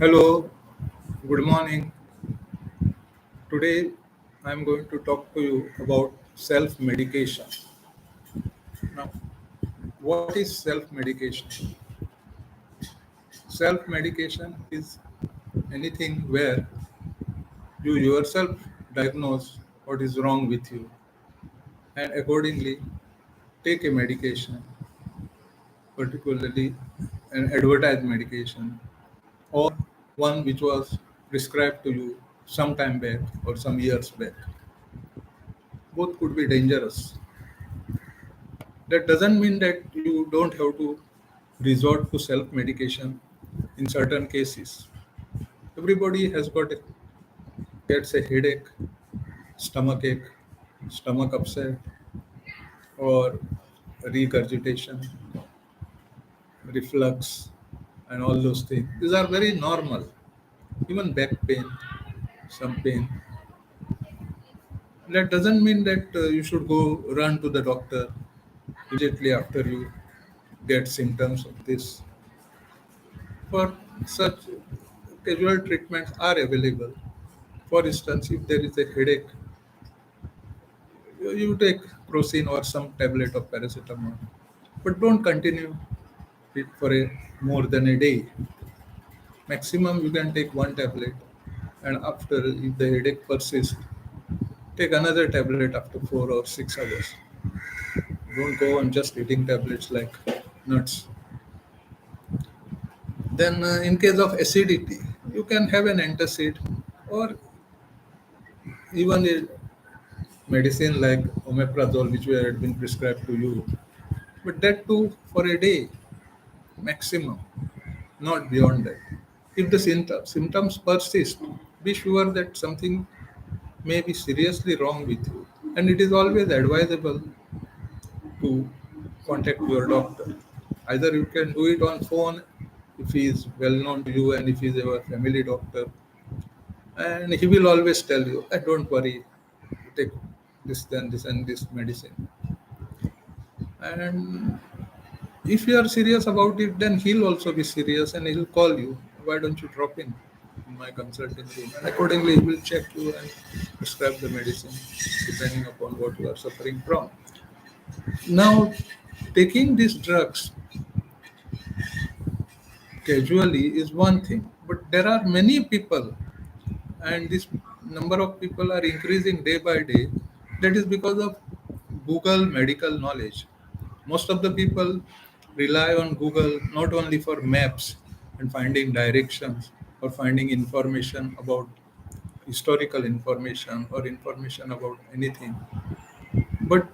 Hello, good morning. Today I am going to talk to you about self medication. Now, what is self medication? Self medication is anything where you yourself diagnose what is wrong with you and accordingly take a medication, particularly an advertised medication or one which was prescribed to you some time back or some years back. Both could be dangerous. That doesn't mean that you don't have to resort to self medication in certain cases. Everybody has gets a headache, stomach ache, stomach upset, or regurgitation, reflux, and all those things. These are very normal. Even back pain, some pain. That doesn't mean that you should go run to the doctor immediately after you get symptoms of this. For such casual treatments are available. For instance, if there is a headache, you take crocin or some tablet of paracetamol, but don't continue it for a more than a day. Maximum you can take one tablet, and after if the headache persists, take another tablet after 4 or 6 hours. Don't go on just eating tablets like nuts. Then, in case of acidity, you can have an antacid or even a medicine like omeprazole, which had been prescribed to you, but that too for a day maximum, not beyond that. If the symptoms persist, be sure that something may be seriously wrong with you, and it is always advisable to contact your doctor. Either you can do it on phone if he is well known to you and if he is your family doctor, and he will always tell you, "Don't worry, take this, then this, and this medicine." And if you are serious about it, then he'll also be serious and he'll call you. Why don't you drop in my consulting room? And accordingly, he will check you and prescribe the medicine depending upon what you are suffering from. Now, taking these drugs casually is one thing, but there are many people, and this number of people are increasing day by day. That is because of Google medical knowledge. Most of the people rely on Google not only for maps and finding directions or finding information about historical information or information about anything, but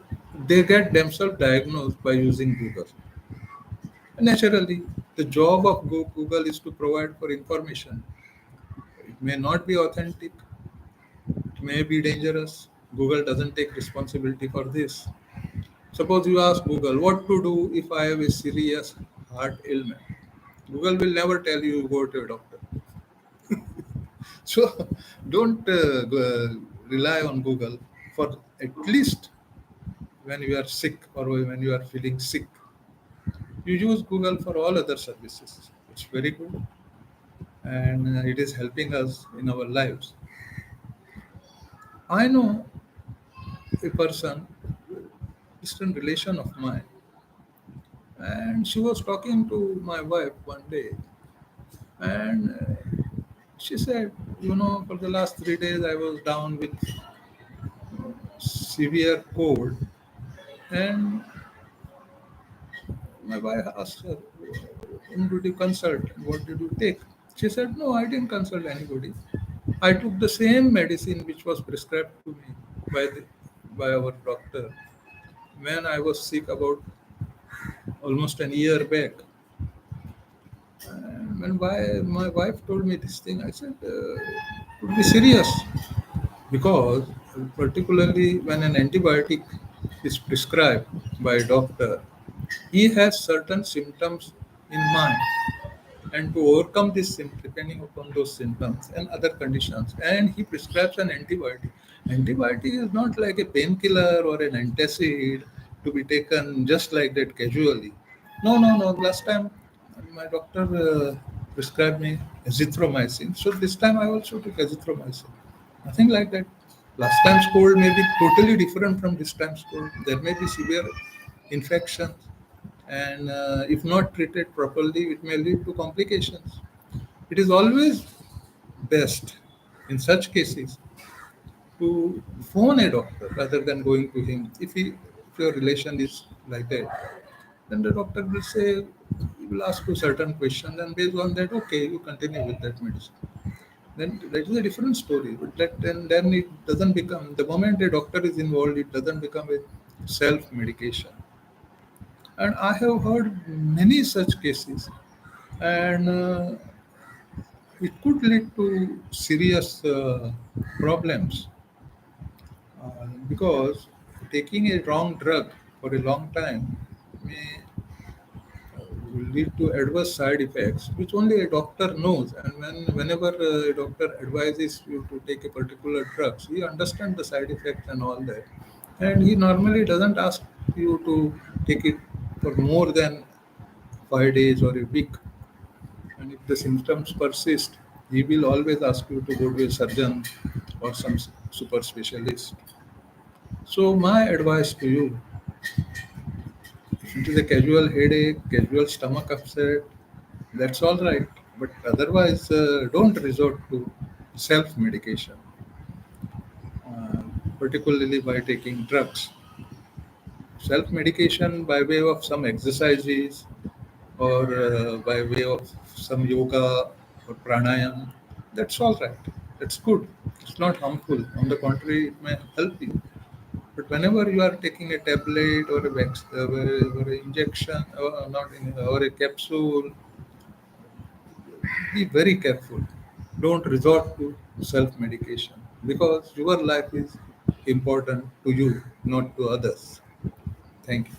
they get themselves diagnosed by using Google. Naturally, the job of Google is to provide for information. It may not be authentic, it may be dangerous. Google doesn't take responsibility for this. Suppose you ask Google what to do if I have a serious heart ailment. Google will never tell you go to a doctor. So don't rely on Google for at least when you are sick or when you are feeling sick. You use Google for all other services. It's very good and it is helping us in our lives. I know a person, distant relation of mine, and she was talking to my wife one day, and she said, for the last 3 days I was down with severe cold, and my wife asked her, whom did you consult? What did you take? She said, no, I didn't consult anybody. I took the same medicine which was prescribed to me by, by our doctor when I was sick about almost an year back. And when my wife told me this thing, I said, it would be serious because, particularly when an antibiotic is prescribed by a doctor, he has certain symptoms in mind, and to overcome this depending upon those symptoms and other conditions, and he prescribes an antibiotic. Antibiotic is not like a painkiller or an antacid to be taken just like that casually. No, no, no. Last time my doctor prescribed me azithromycin. So this time I also took azithromycin. Nothing like that. Last time's cold may be totally different from this time's cold. There may be severe infections, and if not treated properly, it may lead to complications. It is always best in such cases to phone a doctor rather than going to him. If your relation is like that, then the doctor will say, he will ask you certain questions, and based on that, okay, you continue with that medicine. Then that is a different story. But then it doesn't become, the moment a doctor is involved, it doesn't become a self medication. And I have heard many such cases, and it could lead to serious problems because taking a wrong drug for a long time may will lead to adverse side effects, which only a doctor knows. And whenever a doctor advises you to take a particular drug, so he understands the side effects and all that. And he normally doesn't ask you to take it for more than 5 days or a week. And if the symptoms persist, he will always ask you to go to a surgeon or some super specialist. So my advice to you, if it is a casual headache, casual stomach upset, that's all right. But otherwise, don't resort to self medication, uh, particularly by taking drugs. Self medication by way of some exercises or by way of some yoga or pranayam, that's all right. That's good. It's not harmful. On the contrary, it may help you. But whenever you are taking a tablet or a or a injection, or not in, or a capsule, be very careful. Don't resort to self medication because your life is important to you, not to others. Thank you.